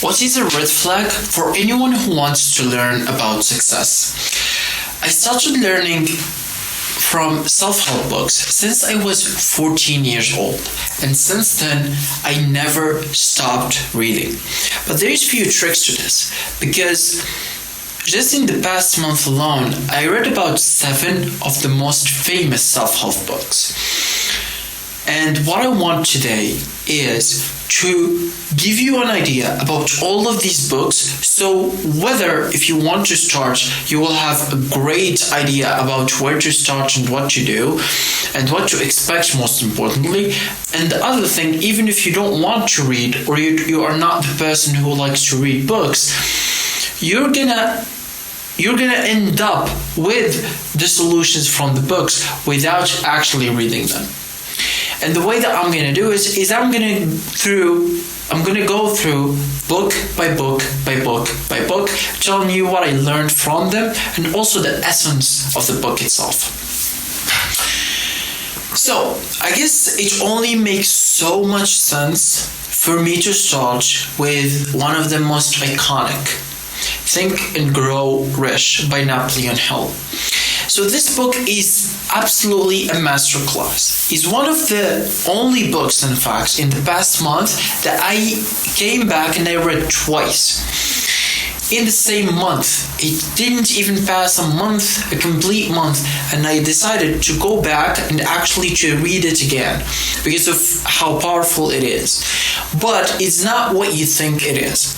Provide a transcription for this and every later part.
What is a red flag for anyone who wants to learn about success? I started learning from self-help books since I was 14 years old, and since then I never stopped reading. But there's few tricks to this, because just in the past month alone I read about 7 of the most famous self-help books. And what I want today is to give you an idea about all of these books, so whether if you want to start, you will have a great idea about where to start and what to do and what to expect, most importantly. And the other thing, even if you don't want to read, or you are not the person who likes to read books, you're gonna end up with the solutions from the books without actually reading them. And the way that I'm going to do is I'm going to go through book by book by book by book, telling you what I learned from them and also the essence of the book itself. So I guess it only makes so much sense for me to start with one of the most iconic, Think and Grow Rich by Napoleon Hill. So this book is absolutely a masterclass. It's one of the only books, in fact, in the past month that I came back and I read twice. In the same month. It didn't even pass a complete month, and I decided to go back and actually to read it again because of how powerful it is. But it's not what you think it is.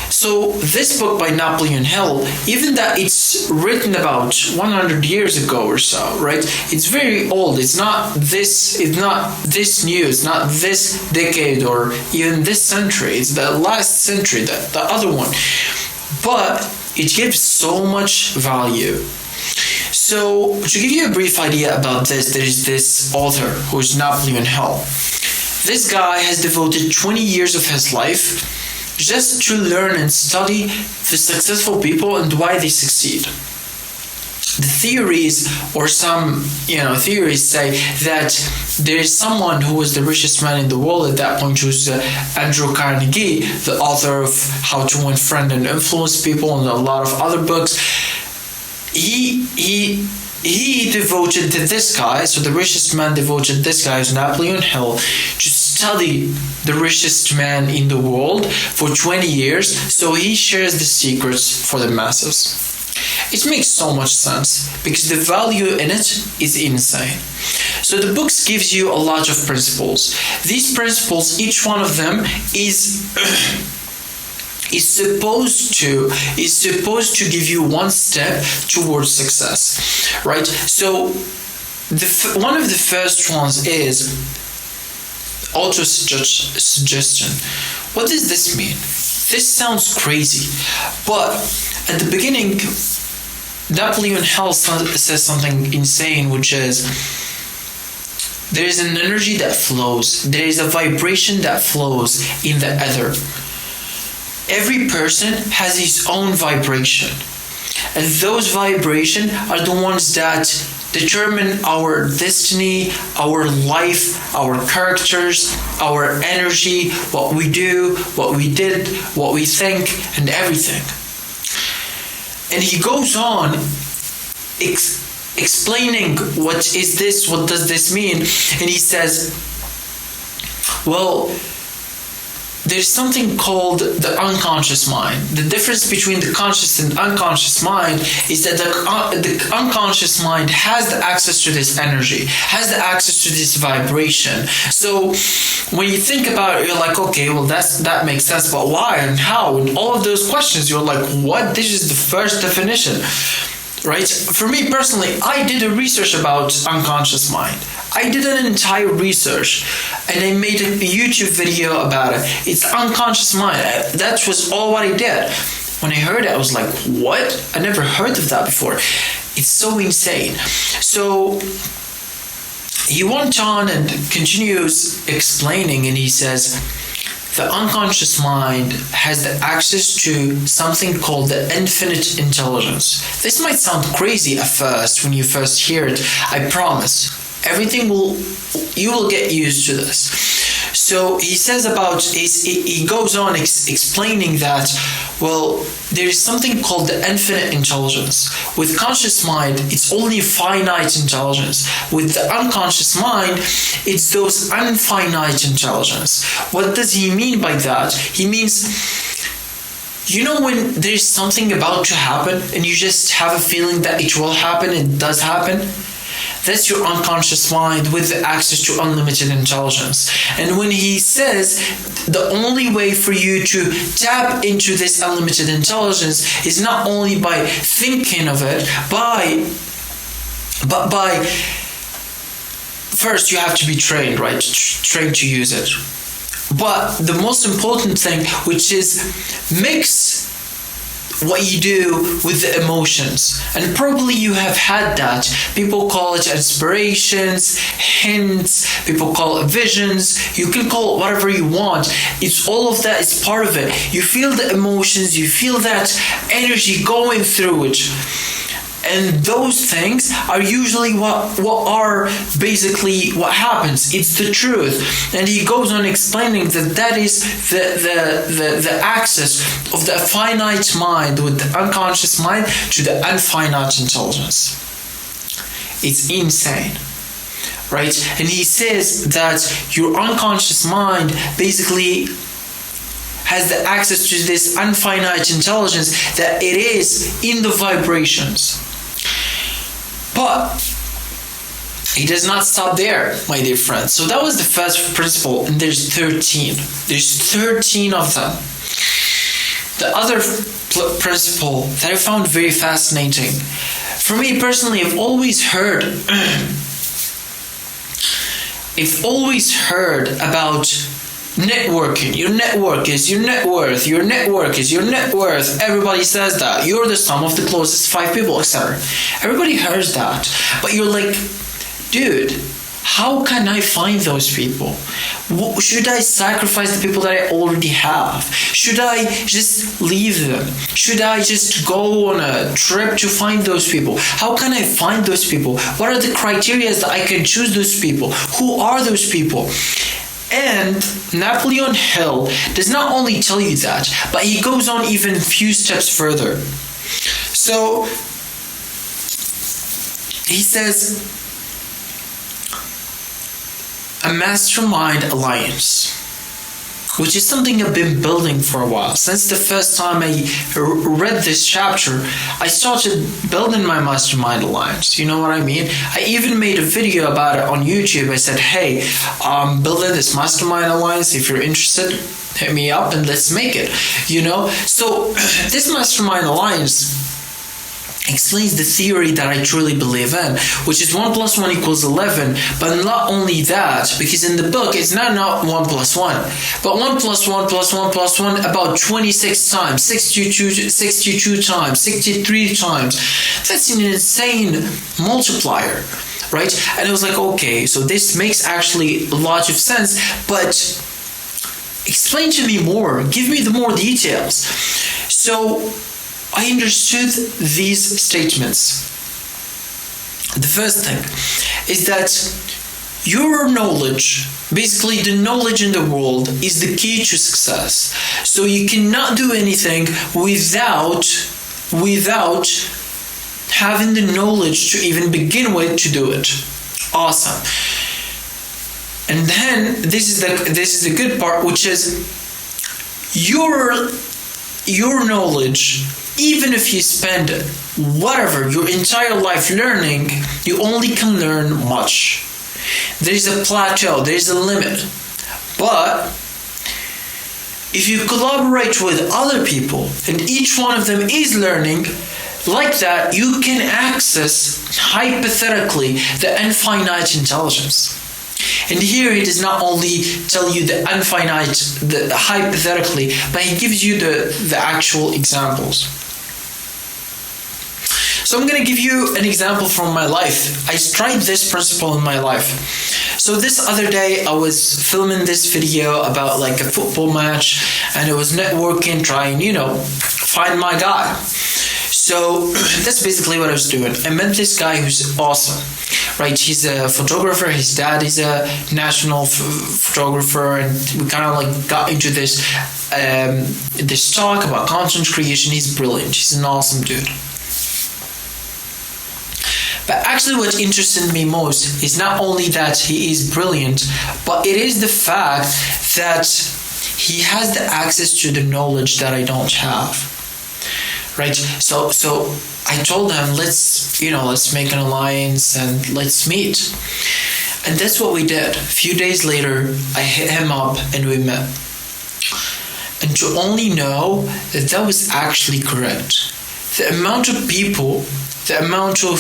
So this book by Napoleon Hill, even that it's written about 100 years ago or so, right? It's very old. It's not this new. It's not this decade or even this century. It's the last century, the other one. But it gives so much value. So to give you a brief idea about this, there is this author who is Napoleon Hill. This guy has devoted 20 years of his life just to learn and study the successful people and why they succeed. The theories, or some theories, say that there is someone who was the richest man in the world at that point, who was Andrew Carnegie, the author of How to Win Friends and Influence People and a lot of other books. He devoted this guy, so the richest man devoted this guy, is Napoleon Hill, to study the richest man in the world for 20 years, so he shares the secrets for the masses. It makes so much sense because the value in it is insane. So the books gives you a lot of principles. These principles, each one of them is supposed to give you one step towards success, right? So one of the first ones is auto-suggestion. What does this mean? This sounds crazy, but at the beginning, Napoleon Hill says something insane, which is there is an energy that flows, there is a vibration that flows in the ether. Every person has his own vibration, and those vibrations are the ones that determine our destiny, our life, our characters, our energy, what we do, what we did, what we think, and everything. And he goes on explaining what is this, what does this mean, and he says, well, there's something called the unconscious mind. The difference between the conscious and unconscious mind is that the unconscious mind has the access to this energy, has the access to this vibration. So when you think about it, you're like, okay, well that makes sense, but why and how and all of those questions, you're like, what? This is the first definition, right? For me personally, I did a research about unconscious mind. I did an entire research and I made a YouTube video about it. It's unconscious mind. That was all what I did. When I heard it, I was like, what? I never heard of that before. It's so insane. So he went on and continues explaining, and he says, the unconscious mind has the access to something called the infinite intelligence. This might sound crazy at first when you first hear it. I promise. You will get used to this. So he says he goes on explaining that, well, there is something called the infinite intelligence. With conscious mind, it's only finite intelligence. With the unconscious mind, it's those infinite intelligence. What does he mean by that? He means, when there's something about to happen and you just have a feeling that it will happen and it does happen? That's your unconscious mind with the access to unlimited intelligence. And when he says the only way for you to tap into this unlimited intelligence is not only by thinking of it, but by first you have to be trained, right? Trained to use it. But the most important thing, which is mix what you do with the emotions. And probably you have had that. People call it inspirations, hints, people call it visions. You can call it whatever you want. It's all of that is part of it. You feel the emotions, you feel that energy going through it. And those things are usually what are basically what happens. It's the truth. And he goes on explaining that is the access of the finite mind with the unconscious mind to the infinite intelligence. It's insane. Right? And he says that your unconscious mind basically has the access to this infinite intelligence, that it is in the vibrations. But he does not stop there, my dear friends. So that was the first principle, and there's 13. There's 13 of them. The other principle that I found very fascinating, for me personally, I've always heard about networking. Your network is your net worth. Your network is your net worth. Everybody says that. You're the sum of the closest 5 people, etc. Everybody hears that. But you're like, dude, how can I find those people? Should I sacrifice the people that I already have? Should I just leave them? Should I just go on a trip to find those people? How can I find those people? What are the criteria that I can choose those people? Who are those people? And Napoleon Hill does not only tell you that, but he goes on even a few steps further. So he says, a mastermind alliance, which is something I've been building for a while. Since the first time I read this chapter, I started building my mastermind alliance. You know what I mean? I even made a video about it on YouTube. I said, hey, I'm building this mastermind alliance. If you're interested, hit me up and let's make it. So this mastermind alliance explains the theory that I truly believe in, which is 1 + 1 = 11. But not only that, because in the book it's not 1 + 1, but 1 + 1 + 1 + 1 about 26 times, 62 times, 63 times. That's an insane multiplier, right? And I was like, okay, so this makes actually a lot of sense, but explain to me more, give me the more details. So I understood these statements. The first thing is that your knowledge, basically the knowledge in the world, is the key to success. So you cannot do anything without having the knowledge to even begin with to do it. Awesome. And then this is the good part, which is your knowledge. Even if you spend your entire life learning, you only can learn much. There's a plateau, there's a limit. But if you collaborate with other people and each one of them is learning, like that, you can access, hypothetically, the infinite intelligence. And here he does not only tell you the infinite, the hypothetically, but he gives you the actual examples. So I'm going to give you an example from my life. I tried this principle in my life. So this other day I was filming this video about like a football match, and it was networking, trying, find my guy. So that's basically what I was doing. I met this guy who's awesome. right? He's a photographer. His dad is a national photographer, and we kind of like got into this talk about content creation. He's brilliant. He's an awesome dude. But actually what interested me most is not only that he is brilliant, but it is the fact that he has the access to the knowledge that I don't have. Right? So I told him, let's make an alliance and let's meet. And that's what we did. A few days later, I hit him up and we met. And to only know that was actually correct. The amount of people, the amount of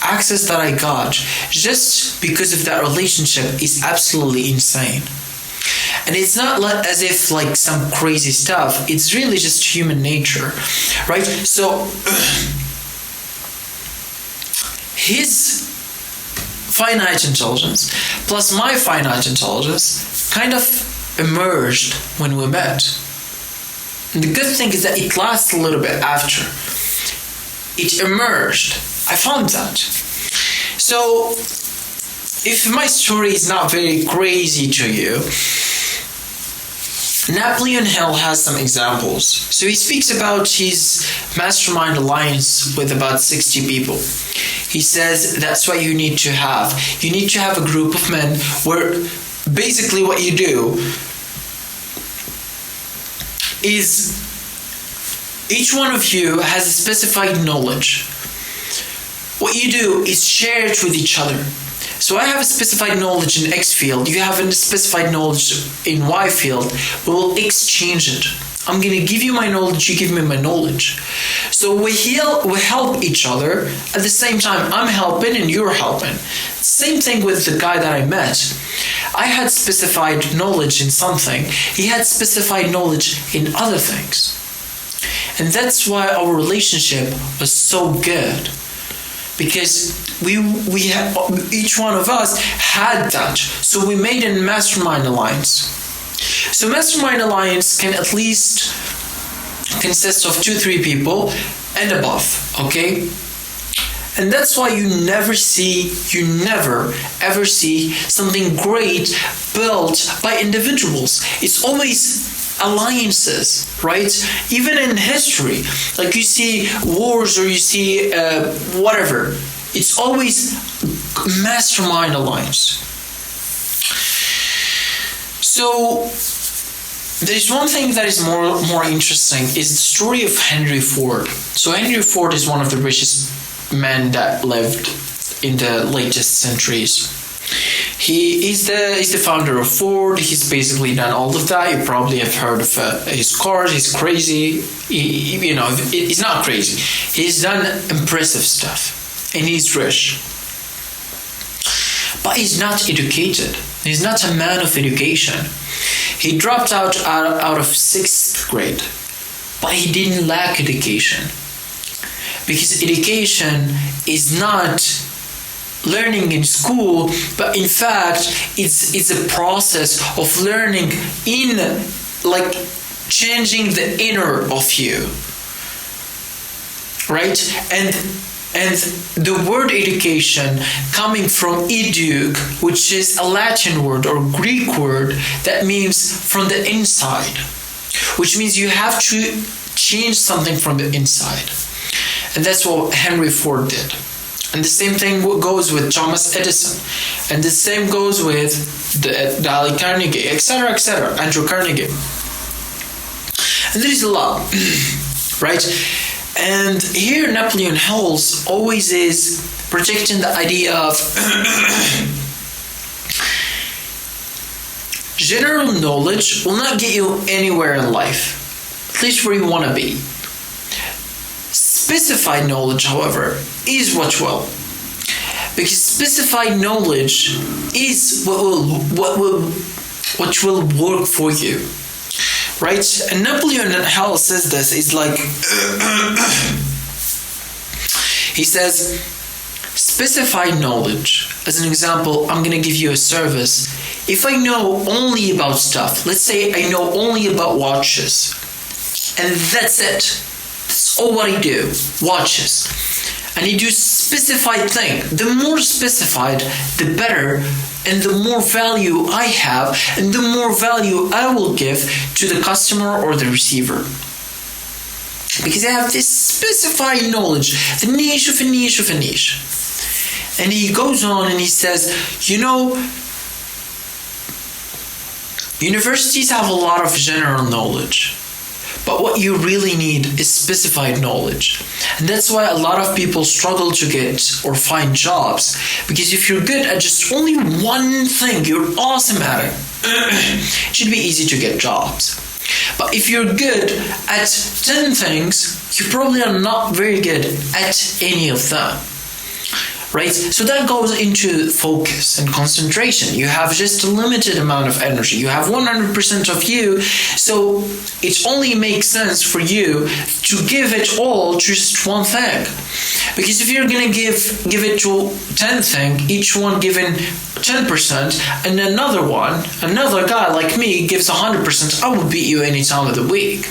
access that I got just because of that relationship is absolutely insane. And it's not as if like some crazy stuff. It's really just human nature, right? So his finite intelligence plus my finite intelligence kind of emerged when we met. And the good thing is that it lasts a little bit after. It emerged. I found that. So, if my story is not very crazy to you, Napoleon Hill has some examples. So he speaks about his mastermind alliance with about 60 people. He says that's what you need to have. You need to have a group of men where basically what you do is each one of you has a specified knowledge. What you do is share it with each other. So I have a specified knowledge in X field, you have a specified knowledge in Y field, we will exchange it. I'm going to give you my knowledge, you give me my knowledge. So we help each other, at the same time I'm helping and you're helping. Same thing with the guy that I met. I had specified knowledge in something, he had specified knowledge in other things. And that's why our relationship was so good. Because we had, each one of us had that. So we made a mastermind alliance. So mastermind alliance can at least consist of 2-3 people and above, okay? And that's why you never ever see something great built by individuals. It's always alliances, right? Even in history, like you see wars or you see whatever, it's always mastermind alliance. So there's one thing that is more interesting is the story of Henry Ford. So Henry Ford is one of the richest men that lived in the latest centuries. He is the founder of Ford. He's basically done all of that. You probably have heard of his cars. He's crazy. He's not crazy. He's done impressive stuff, and he's rich. But he's not educated. He's not a man of education. He dropped out of 6th grade, but he didn't lack education, because education is not learning in school, but in fact it's a process of learning in like changing the inner of you, right? And the word education coming from educ, which is a Latin word or Greek word that means from the inside, which means you have to change something from the inside. And that's what Henry Ford did. And the same thing goes with Thomas Edison. And the same goes with Dale Carnegie, etc., Andrew Carnegie. And there is a lot, right? And here Napoleon Hill always is projecting the idea of general knowledge will not get you anywhere in life, at least where you want to be. Specified knowledge, however, is what will. Because specified knowledge is what will work for you. Right? And Napoleon Hill says this, it's like he says specified knowledge. As an example, I'm gonna give you a service. If I know only about stuff, let's say I know only about watches, and that's it. That's all what I do, watches. I need to specify thing. The more specified, the better, and the more value I have, and the more value I will give to the customer or the receiver. Because I have this specified knowledge, the niche of a niche of a niche. And he goes on and he says, universities have a lot of general knowledge, but what you really need is specified knowledge. And that's why a lot of people struggle to get or find jobs. Because if you're good at just only one thing, you're awesome at it, it should be easy to get jobs. But if you're good at 10 things, you probably are not very good at any of them. Right? So that goes into focus and concentration. You have just a limited amount of energy. You have 100% of you. So it only makes sense for you to give it all to just one thing. Because if you're going to give it to 10 things, each one given 10%, and another guy like me gives 100%, I will beat you any time of the week.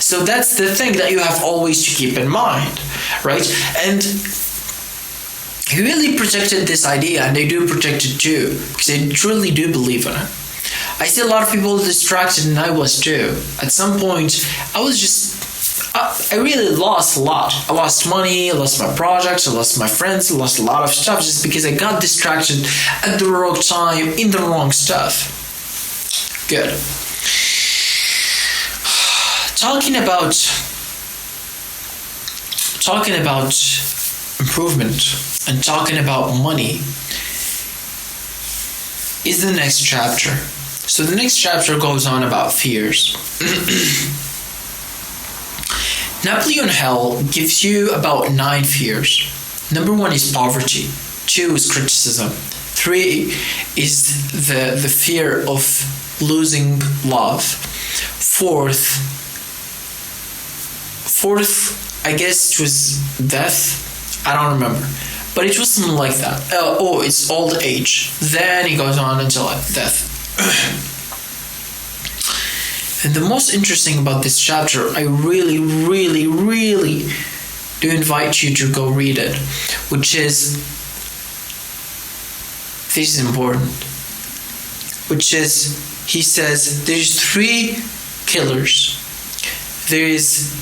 So that's the thing that you have always to keep in mind. Right? And he really protected this idea, and they do protect it too, because they truly do believe in it. I see a lot of people distracted, and I was too. At some point, I really lost a lot. I lost money, I lost my projects, I lost my friends, I lost a lot of stuff just because I got distracted at the wrong time in the wrong stuff. Good. Talking about improvement and talking about money is the next chapter. So the next chapter goes on about fears. Napoleon Hill gives you about 9 fears. Number 1 is poverty. 2 is criticism. 3 is the fear of losing love. Fourth, I guess it was death. I don't remember. But it was something like that. It's old age. Then he goes on until death. And the most interesting about this chapter, I really, really, really do invite you to go read it, which is, this is important, which is, he says, there's 3 killers. There is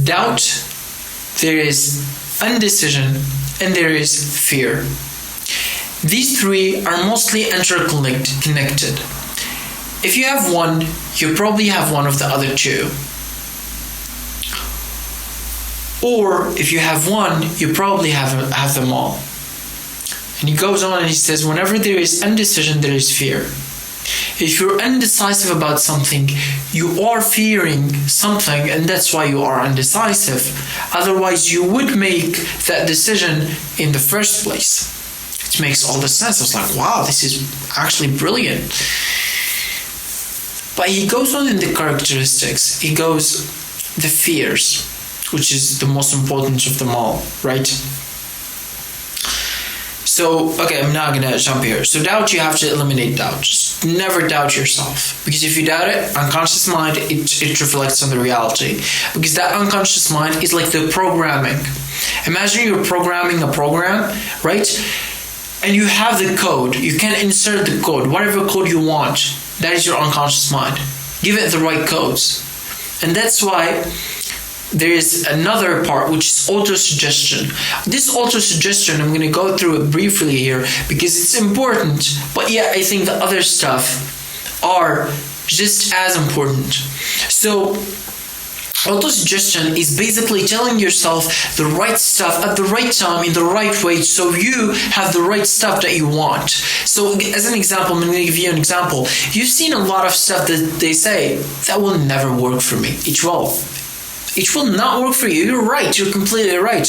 doubt, there is indecision, and there is fear. These 3 are mostly interconnected. If you have one, you probably have one of the other 2. Or if you have one, you probably have them all. And he goes on and he says, whenever there is indecision, there is fear. If you're indecisive about something, you are fearing something, and that's why you are indecisive. Otherwise, you would make that decision in the first place. It makes all the sense. I was like, wow, this is actually brilliant. But he goes on in the characteristics. He goes, the fears, which is the most important of them all, right? So, okay, I'm not gonna jump here. So doubt, you have to eliminate doubt. Just never doubt yourself. Because if you doubt it, unconscious mind, it reflects on the reality. Because that unconscious mind is like the programming. Imagine you're programming a program, right? And you have the code. You can insert the code, whatever code you want. That is your unconscious mind. Give it the right codes. And that's why there is another part, which is auto-suggestion. This auto-suggestion, I'm going to go through it briefly here because it's important, but yeah, I think the other stuff are just as important. So, auto-suggestion is basically telling yourself the right stuff at the right time in the right way so you have the right stuff that you want. So, as an example, I'm going to give you an example. You've seen a lot of stuff that they say, that will never work for me. It will not work for you. You're right. You're completely right.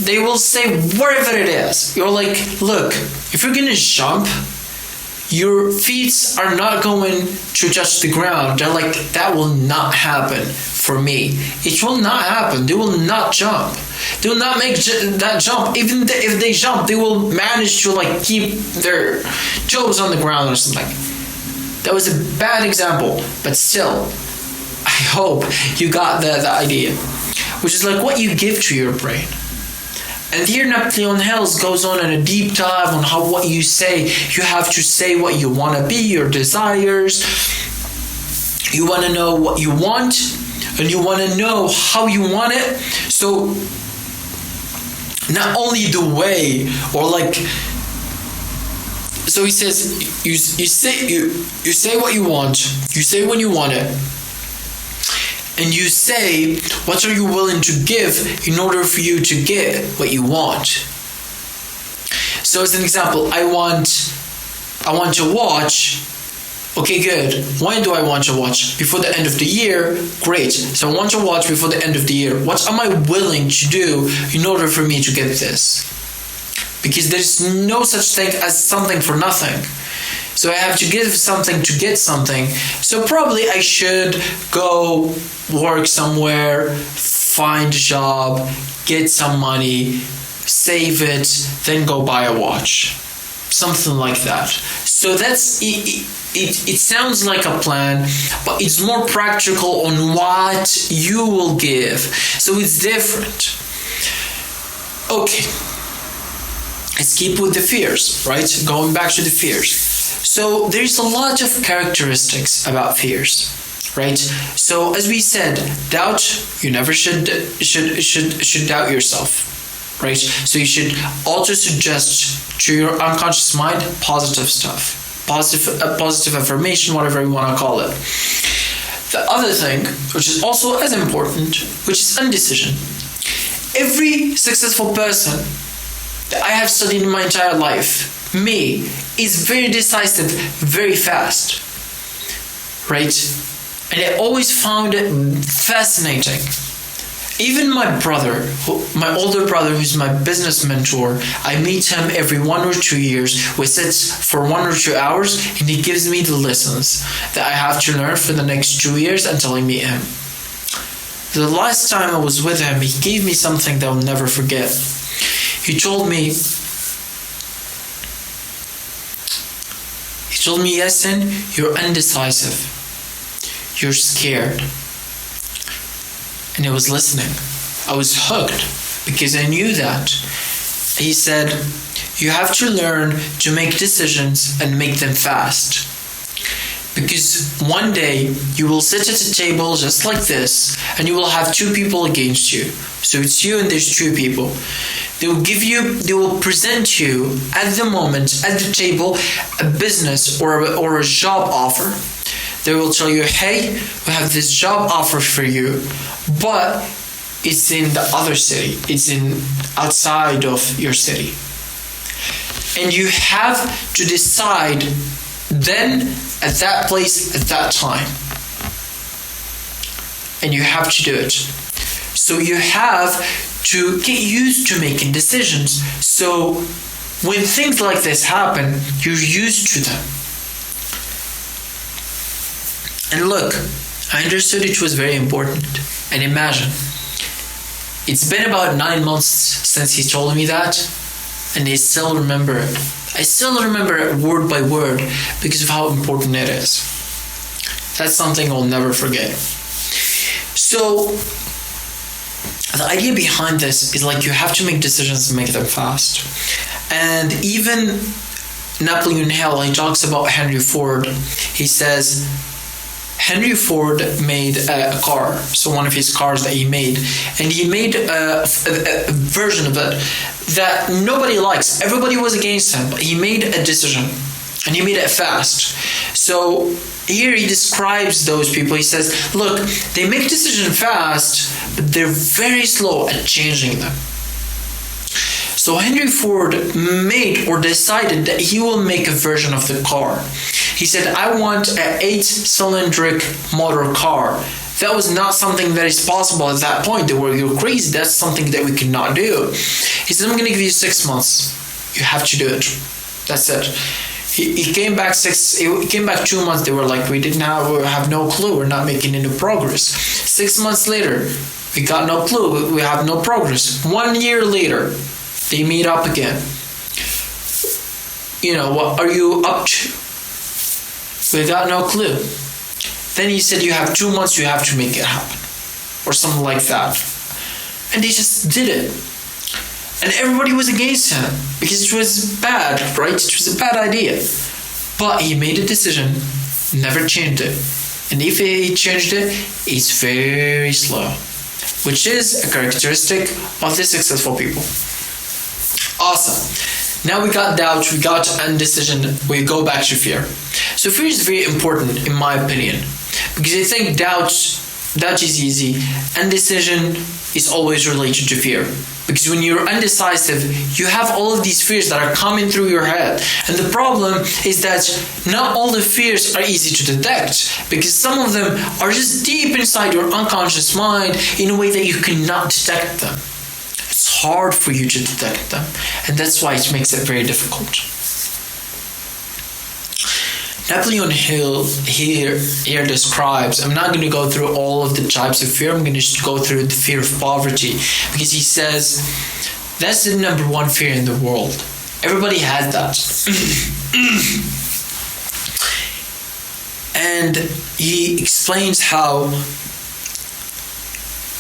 They will say whatever it is. You're like, look, if you're going to jump, your feet are not going to touch the ground. They're like, that will not happen for me. It will not happen. They will not jump. They will not make that jump. Even if they jump, they will manage to like keep their toes on the ground or something. That was a bad example, but still, I hope you got the idea. which is like what you give to your brain. And here Napoleon Hill goes on in a deep dive on how what you say, you have to say what you want to be, your desires. You want to know what you want, and you want to know how you want it. So not only the way, or like, so he says, you say what you want, you say when you want it, and you say what are you willing to give in order for you to get what you want. So as an example, I want to watch. Okay, good. When do I want to watch? Before the end of the year? Great. So I want to watch before the end of the year. What am I willing to do in order for me to get this? Because there's no such thing as something for nothing. So I have to give something to get something. So probably I should go work somewhere, find a job, get some money, save it, then go buy a watch. Something like that. So that's it sounds like a plan, but it's more practical on what you will give. So it's different. Okay. Let's keep with the fears, right? Going back to the fears. So there's a lot of characteristics about fears, right? So as we said, doubt, you never should doubt yourself, right? So you should also suggest to your unconscious mind positive stuff. Positive affirmation, whatever you want to call it. The other thing, which is also as important, which is indecision. Every successful person that I have studied in my entire life, me, is very decisive, very fast, right? And I always found it fascinating. Even my brother, my older brother, who's my business mentor, I meet him every 1 or 2 years. We sit for 1 or 2 hours and he gives me the lessons that I have to learn for the next 2 years until I meet him. The last time I was with him, he gave me something that I'll never forget. He told me, Yasin, you're indecisive. You're scared. And I was listening. I was hooked because I knew that. He said, you have to learn to make decisions and make them fast. Because one day you will sit at a table just like this and you will have 2 people against you. So it's you and there's 2 people. They will present you at the moment, at the table, a business or a job offer. They will tell you, hey, we have this job offer for you, but it's in the other city. It's outside of your city. And you have to decide then, at that place, at that time. And you have to do it. So you have to get used to making decisions. So when things like this happen, you're used to them. And look, I understood it was very important. And imagine, it's been about 9 months since he told me that, and I still remember it. I still remember it word by word because of how important it is. That's something I'll never forget. So, the idea behind this is like you have to make decisions and make them fast. And even Napoleon Hill, he talks about Henry Ford. He says, Henry Ford made a car, so one of his cars that he made, and he made a version of it that nobody likes. Everybody was against him, but he made a decision, and he made it fast. So here he describes those people. He says, look, they make decisions fast, but they're very slow at changing them. So Henry Ford made or decided that he will make a version of the car. He said, I want an 8-cylindric motor car. That was not something that is possible at that point. They were, you're crazy. That's something that we cannot do. He said, I'm going to give you 6 months. You have to do it. That's it. He came back 2 months. They were like, we have no clue. We're not making any progress. 6 months later, we got no clue. We have no progress. 1 year later, they meet up again. What are you up to? We got no clue. Then he said, you have 2 months, you have to make it happen. Or something like that. and they just did it. And everybody was against him because it was bad, right? It was a bad idea. But he made a decision, never changed it. And if he changed it, it's very slow, which is a characteristic of the successful people. Awesome. Now we got doubt, we got indecision, we go back to fear. So fear is very important in my opinion, because I think doubt is easy, indecision is always related to fear. Because when you're indecisive, you have all of these fears that are coming through your head. And the problem is that not all the fears are easy to detect, because some of them are just deep inside your unconscious mind in a way that you cannot detect them. It's hard for you to detect them, and that's why it makes it very difficult. Napoleon Hill here describes, I'm not going to go through all of the types of fear, I'm going to just go through the fear of poverty, because he says that's the number one fear in the world. Everybody has that. And he explains how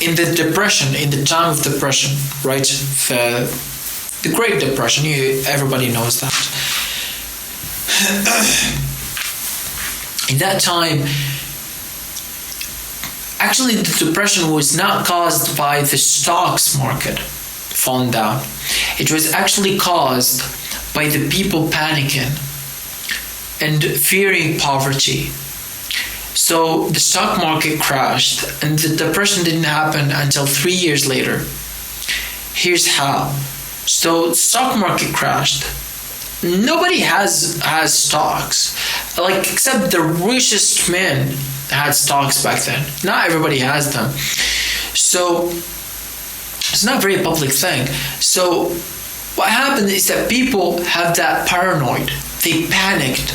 in the time of depression, right, the Great Depression, everybody knows that. In that time, actually the depression was not caused by the stocks market falling down. It was actually caused by the people panicking and fearing poverty. So the stock market crashed and the depression didn't happen until 3 years later. Here's how. So the stock market crashed. Nobody has stocks, like except the richest men had stocks back then. Not everybody has them, so it's not a very public thing. So what happened is that people have that paranoid. They panicked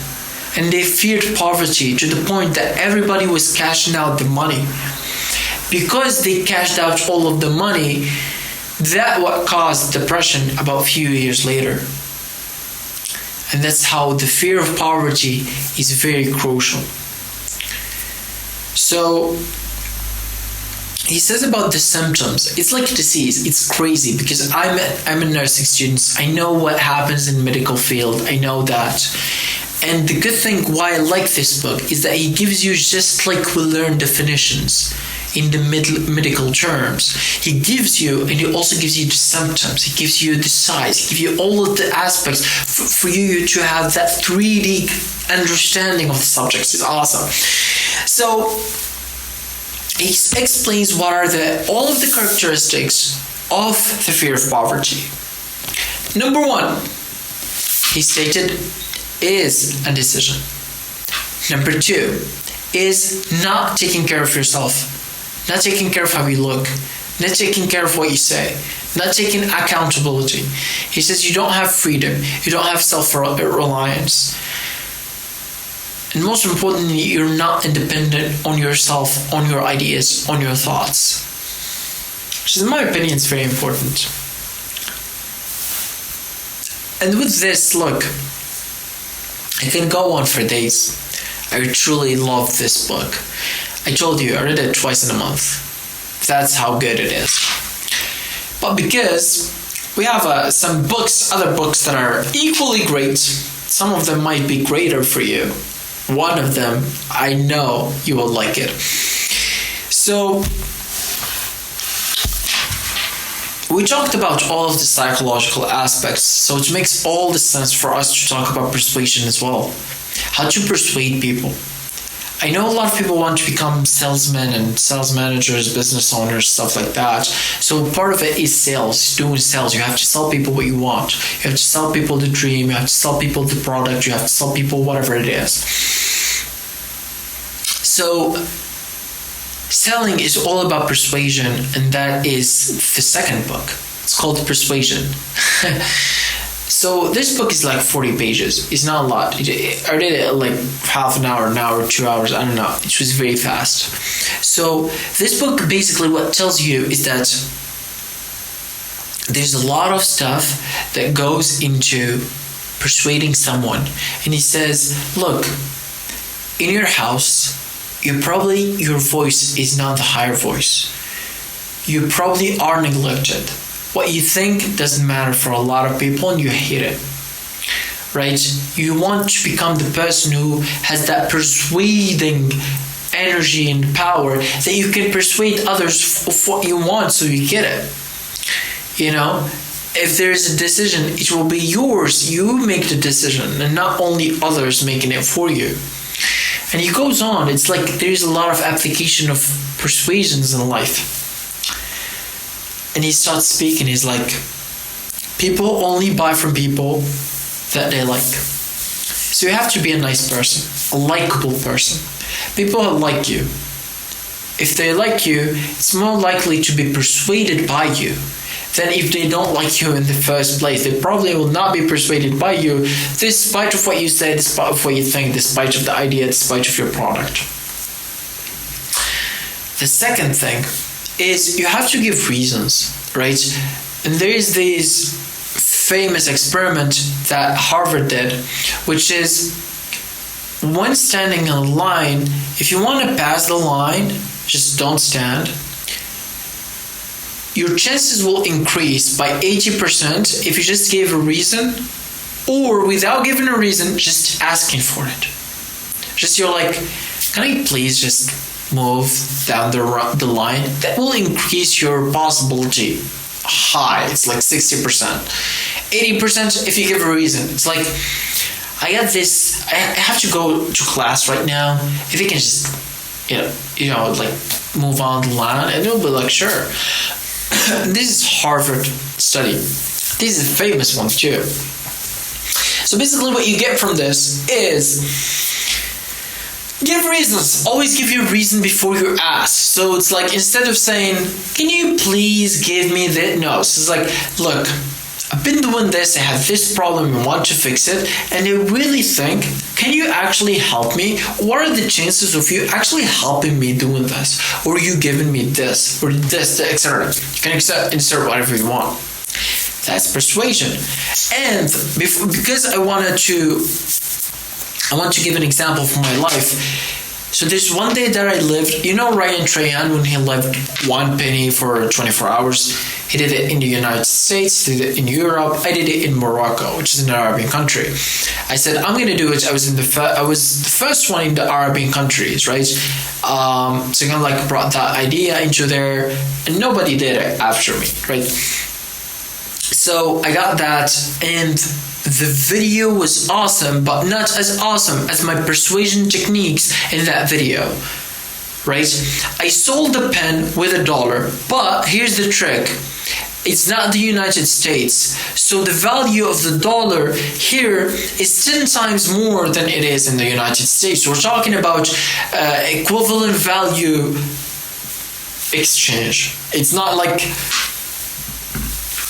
and they feared poverty to the point that everybody was cashing out the money. Because they cashed out all of the money, that what caused depression about a few years later. And that's how the fear of poverty is very crucial. So he says about the symptoms, it's like a disease. It's crazy because I'm a nursing student. I know what happens in medical field. I know that. And the good thing why I like this book is that he gives you, just like we learn definitions in the medical terms, he gives you, and he also gives you the symptoms, he gives you the size, he gives you all of the aspects for you to have that 3D understanding of the subjects. It's awesome. So he explains what are all of the characteristics of the fear of poverty. Number one, he stated, is indecision. Number two is not taking care of yourself. Not taking care of how you look, not taking care of what you say, not taking accountability. He says you don't have freedom, you don't have self-reliance. And most importantly, you're not independent on yourself, on your ideas, on your thoughts. Which in my opinion is very important. And with this, look, I can go on for days. I truly love this book. I told you, I read it twice in a month. That's how good it is. But because we have some books, other books that are equally great, some of them might be greater for you. One of them, I know you will like it. So, we talked about all of the psychological aspects, so it makes all the sense for us to talk about persuasion as well. How to persuade people. I know a lot of people want to become salesmen and sales managers, business owners, stuff like that. So part of it is sales, doing sales. You have to sell people what you want. You have to sell people the dream. You have to sell people the product. You have to sell people whatever it is. So selling is all about persuasion, and that is the second book. It's called Persuasion. So this book is like 40 pages. It's not a lot. I read it like half an hour, 2 hours. I don't know. It was very fast. So this book basically what tells you is that there's a lot of stuff that goes into persuading someone. And he says, look, in your house, your voice is not the higher voice. you probably are neglected. What you think doesn't matter for a lot of people and you hate it. Right? You want to become the person who has that persuading energy and power that you can persuade others of what you want so you get it. You know, if there's a decision, it will be yours. You make the decision and not only others making it for you. And he goes on. It's like there's a lot of application of persuasions in life. And he starts speaking. He's like, people only buy from people that they like. So you have to be a nice person, a likable person. People that like you. If they like you, it's more likely to be persuaded by you than if they don't like you in the first place. They probably will not be persuaded by you, despite of what you say, despite of what you think, despite of the idea, despite of your product. The second thing is you have to give reasons, right? And there is this famous experiment that Harvard did, which is when standing in a line, if you want to pass the line, just don't stand. Your chances will increase by 80% if you just gave a reason, or without giving a reason, just asking for it. Just you're like, can I please just move down the line? That will increase your possibility high. It's like 60%. 80% if you give a reason. It's like, I have to go to class right now. If you can just, like move on the line, and they'll be like, sure. This is Harvard study. This is a famous one too. So basically what you get from this is give reasons. Always give your reason before you ask. So it's like, instead of saying, can you please give me this? No, so it's like, look, I've been doing this, I have this problem, I want to fix it, and I really think, can you actually help me? What are the chances of you actually helping me doing this? Or you giving me this, or this, etc. You can insert whatever you want. That's persuasion. And because I want to give an example from my life. So there's one day that I lived, Ryan Trahan, when he lived 1 penny for 24 hours, he did it in the United States, did it in Europe, I did it in Morocco, which is an Arabian country. I said, I'm going to do it. I was the first one in the Arabian countries, right? So I kind of like brought that idea into there, and nobody did it after me, right? So I got that, and the video was awesome, but not as awesome as my persuasion techniques in that video, right? I sold the pen with $1, but here's the trick. It's not the United States, so the value of the dollar here is 10 times more than it is in the United States. We're talking about equivalent value exchange. It's not like,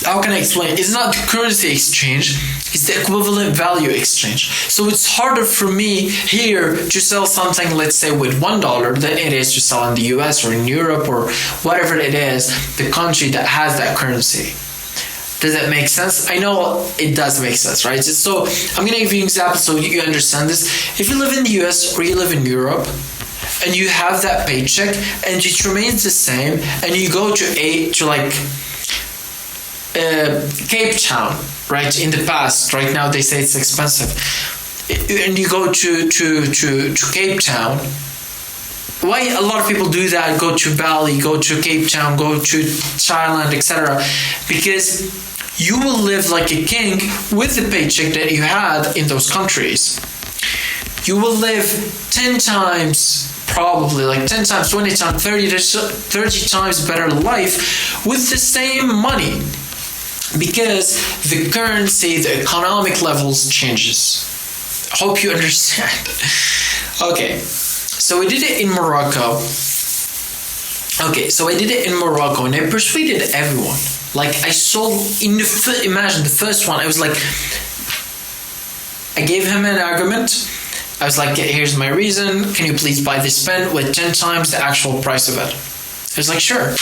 how can I explain? It's not the currency exchange, it's the equivalent value exchange. So it's harder for me here to sell something, let's say with $1, than it is to sell in the US or in Europe or whatever it is, the country that has that currency. Does that make sense? I know it does make sense, right? So I'm going to give you an example so you understand this. If you live in the US or you live in Europe, and you have that paycheck and it remains the same, and you go to Cape Town, right? In the past, right now they say it's expensive, and you go to Cape Town. Why a lot of people do that? Go to Bali, go to Cape Town, go to Thailand, etc. Because you will live like a king with the paycheck that you had in those countries. You will live 10 times, probably like 10 times, 20 times, 30 times better life with the same money. Because the currency, the economic levels changes. Hope you understand. Okay, so we did it in Morocco. And I persuaded everyone. Like I sold, imagine the first one, I was like, I gave him an argument. I was like, here's my reason. Can you please buy this pen with 10 times the actual price of it? I was like, sure.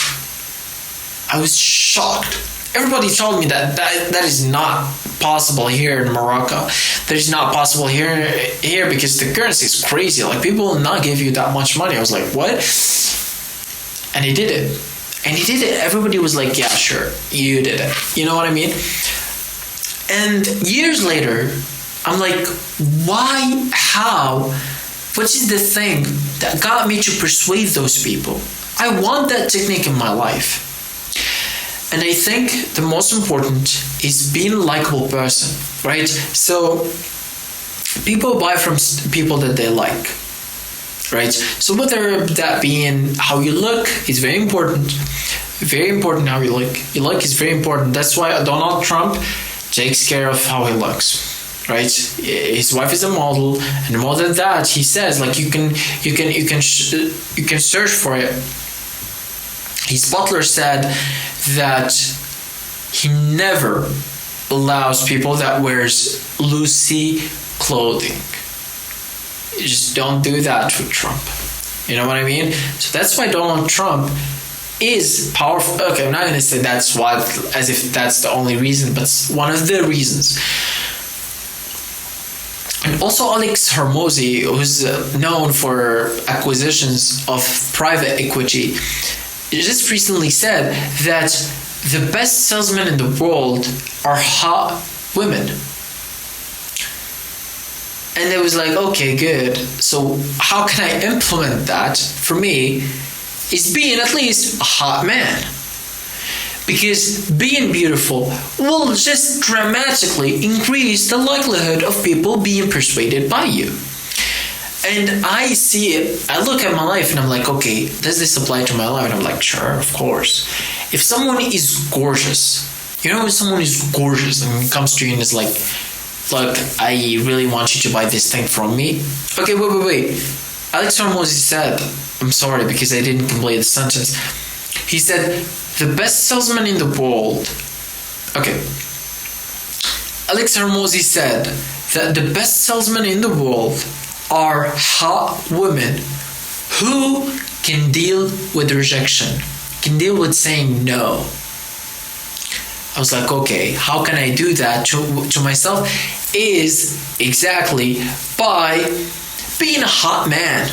I was shocked. Everybody told me that is not possible here in Morocco. That is not possible here because the currency is crazy. Like people will not give you that much money. I was like, what? And he did it. And he did it. Everybody was like, yeah, sure, you did it. You know what I mean? And years later, I'm like, why? How? What is the thing that got me to persuade those people? I want that technique in my life. And I think the most important is being a likable person, right? So people buy from people that they like, right? So whether that being how you look is very important. Very important how you look. Your look is very important. That's why Donald Trump takes care of how he looks, right? His wife is a model, and more than that, he says like you can search for it. His butler said that he never allows people that wears loosey clothing. You just don't do that with Trump. You know what I mean? So that's why Donald Trump is powerful. Okay, I'm not going to say that's why, as if that's the only reason, but it's one of the reasons. And also Alex Hormozi, who's known for acquisitions of private equity, just recently said that the best salesmen in the world are hot women. And it was like, okay, good. So how can I implement that? For me, is being at least a hot man. Because being beautiful will just dramatically increase the likelihood of people being persuaded by you. And I see it, I look at my life and I'm like, okay, does this apply to my life? And I'm like, sure, of course. If someone is gorgeous, you know, when someone is gorgeous and comes to you and is like, look, I really want you to buy this thing from me. Okay, wait. Alex Hormozi said, I'm sorry because I didn't complete the sentence. He said, the best salesman in the world. Okay. Alex Hormozi said that the best salesmen in the world are hot women who can deal with rejection, can deal with saying no. I was like, okay, how can I do that to myself? Is exactly by being a hot man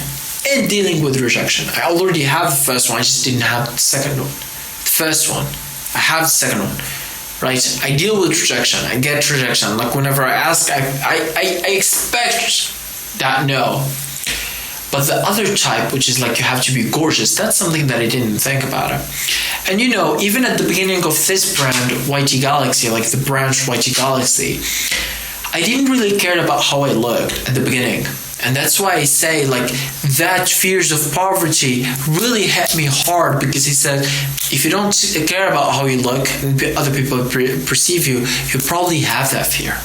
and dealing with rejection. I already have the first one, I just didn't have the second one. The first one, I have the second one, right? I deal with rejection, I get rejection. Like whenever I ask, I expect that no. But the other type, which is like you have to be gorgeous, that's something that I didn't think about it. And you know, even at the beginning of this brand, YT Galaxy, like the branch YT Galaxy, I didn't really care about how I looked at the beginning. And that's why I say like that fears of poverty really hit me hard, because he said, if you don't care about how you look and other people perceive you, you probably have that fear.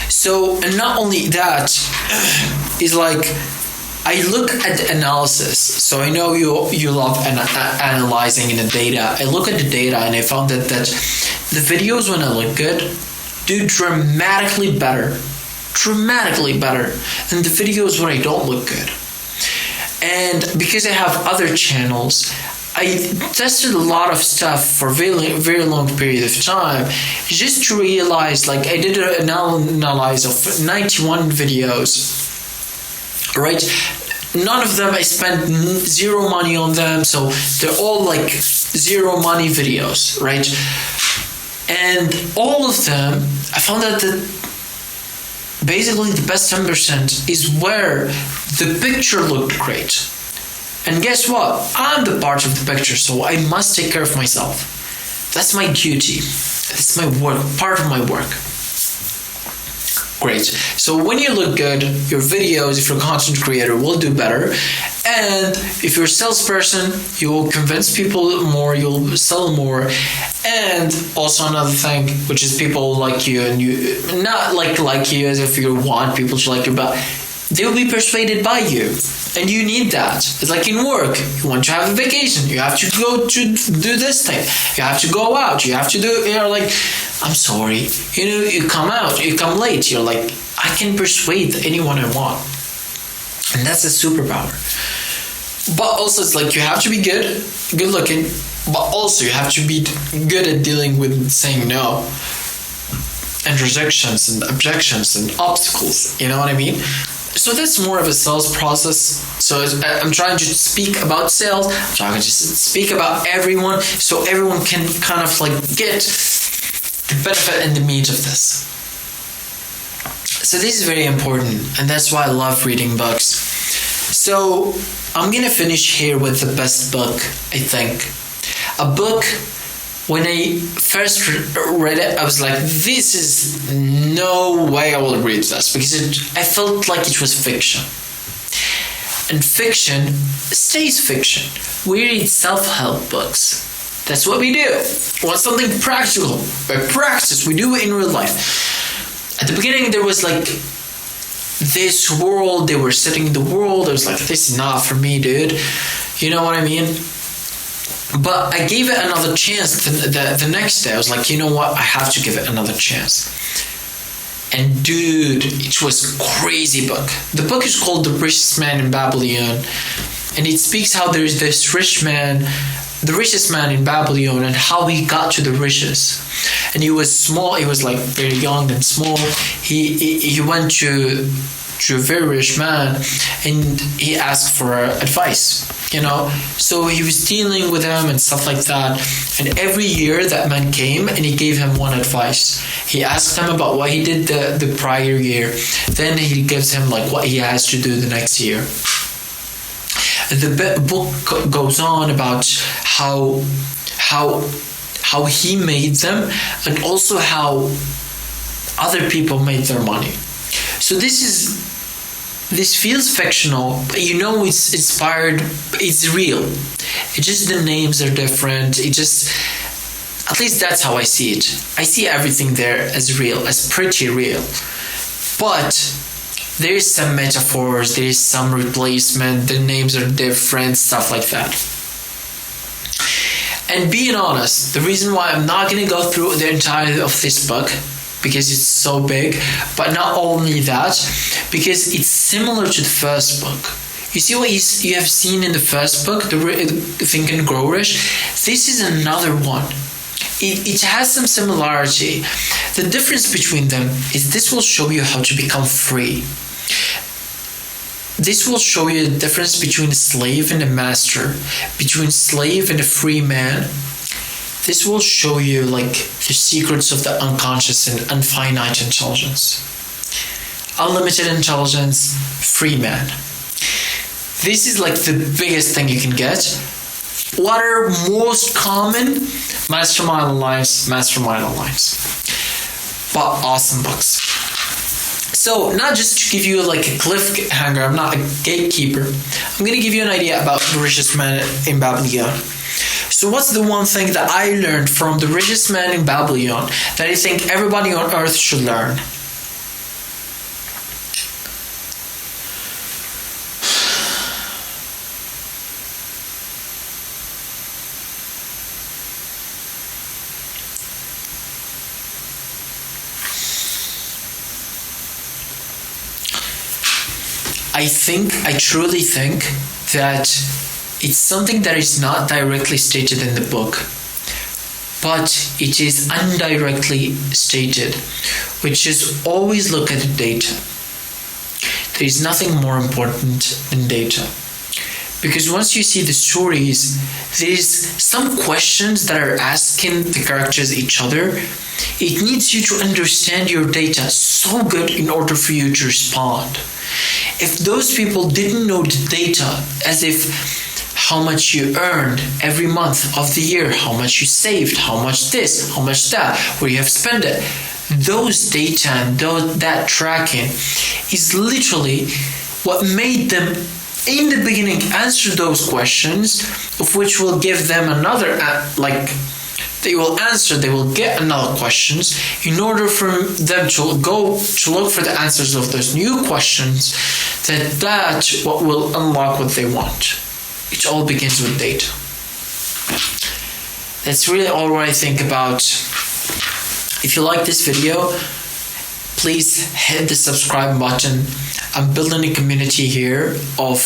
So, and not only that, is like, I look at the analysis. So I know you love analyzing in the data. I look at the data and I found that the videos when I look good do dramatically better than the videos when I don't look good. And because I have other channels, I tested a lot of stuff for a very long period of time just to realize, like I did an analysis of 91 videos, right? None of them I spent zero money on them, so they're all like zero money videos, right? And all of them, I found that basically the best 10% is where the picture looked great. And guess what? I'm the part of the picture, so I must take care of myself. That's my duty. That's my work, part of my work. Great. So when you look good, your videos, if you're a content creator, will do better. And if you're a salesperson, you will convince people more, you'll sell more. And also another thing, which is people like you, and you not like you as if you want people to like you, but they will be persuaded by you. And you need that. It's like in work. You want to have a vacation. You have to go to do this thing. You have to go out. You have to do, you're like, I'm sorry. You know, you come out, you come late. You're like, I can persuade anyone I want. And that's a superpower. But also it's like you have to be good looking, but also you have to be good at dealing with saying no. And rejections and objections and obstacles. You know what I mean? So that's more of a sales process. So I'm trying to speak about sales. I'm trying to speak about everyone, so everyone can kind of like get the benefit and the meat of this. So this is very important, and that's why I love reading books. So I'm gonna finish here with the best book, I think. A book, when I first read it, I was like, this is no way I will read this, because I felt like it was fiction. And fiction stays fiction. We read self-help books. That's what we do. We want something practical. By practice, we do it in real life. At the beginning, there was like this world, they were setting the world. I was like, this is not for me, dude. You know what I mean? But I gave it another chance the next day. I was like, you know what? I have to give it another chance. And dude, it was a crazy book. The book is called The Richest Man in Babylon. And it speaks how there is this rich man, the richest man in Babylon, and how he got to the riches. And he was small. He was like very young and small. He went to a very rich man, and he asked for advice. You know, so he was dealing with him and stuff like that. And every year that man came and he gave him one advice. He asked him about what he did the prior year. Then he gives him like what he has to do the next year. And the book goes on about how he made them, and also how other people made their money. So this feels fictional, but you know it's inspired, it's real. It's just the names are different. At least that's how I see it. I see everything there as real, as pretty real. But there is some metaphors, there is some replacement, the names are different, stuff like that. And being honest, the reason why I'm not going to go through the entirety of this book, because it's so big, but not only that, because it's similar to the first book. You see what you have seen in the first book, the Think and Grow Rich? This is another one. It has some similarity. The difference between them is this will show you how to become free. This will show you the difference between a slave and a master, between slave and a free man. This will show you like the secrets of the unconscious and infinite intelligence. Unlimited intelligence, free man. This is like the biggest thing you can get. What are most common? Mastermind Alliance. But awesome books. So not just to give you like a cliffhanger, I'm not a gatekeeper. I'm going to give you an idea about the richest man in Babylon. So what's the one thing that I learned from the richest man in Babylon that I think everybody on earth should learn? I truly think that it's something that is not directly stated in the book, but it is indirectly stated, which is always look at the data. There is nothing more important than data. Because once you see the stories, there's some questions that are asking the characters each other. It needs you to understand your data so good in order for you to respond. If those people didn't know the data, as if how much you earned every month of the year, how much you saved, how much this, how much that, where you have spent it, those data and that tracking is literally what made them in the beginning answer those questions, of which will give them another, they will get another questions in order for them to go to look for the answers of those new questions, that's what will unlock what they want. It all begins with data. That's really all what I think about. If you like this video, please hit the subscribe button. I'm building a community here of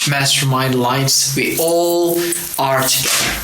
Mastermind Alliance. We all are together.